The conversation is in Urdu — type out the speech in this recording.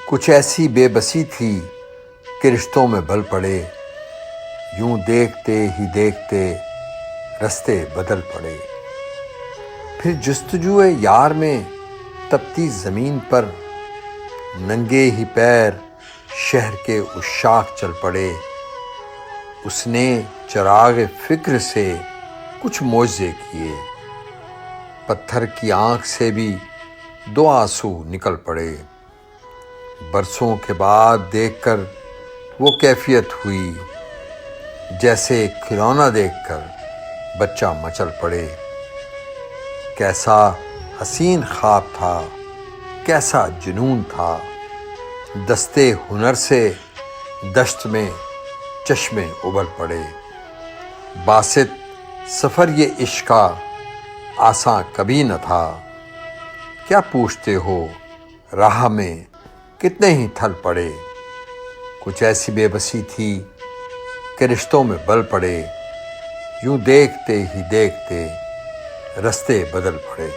کچھ ایسی بے بسی تھی کہ رشتوں میں بل پڑے، یوں دیکھتے ہی دیکھتے رستے بدل پڑے۔ پھر جستجوئے یار میں تپتی زمین پر ننگے ہی پیر شہر کے عشاق چل پڑے۔ اس نے چراغ فکر سے کچھ معجزے کیے، پتھر کی آنکھ سے بھی 2 آنسو نکل پڑے۔ برسوں کے بعد دیکھ کر وہ کیفیت ہوئی جیسے کھلونا دیکھ کر بچہ مچل پڑے۔ کیسا حسین خواب تھا، کیسا جنون تھا، دستے ہنر سے دشت میں چشمے ابل پڑے۔ باسط سفر یہ عشق کا آساں کبھی نہ تھا، کیا پوچھتے ہو راہ میں کتنے ہی تھل پڑے۔ کچھ ایسی بے بسی تھی کہ رشتوں میں بل پڑے، یوں دیکھتے ہی دیکھتے رستے بدل پڑے۔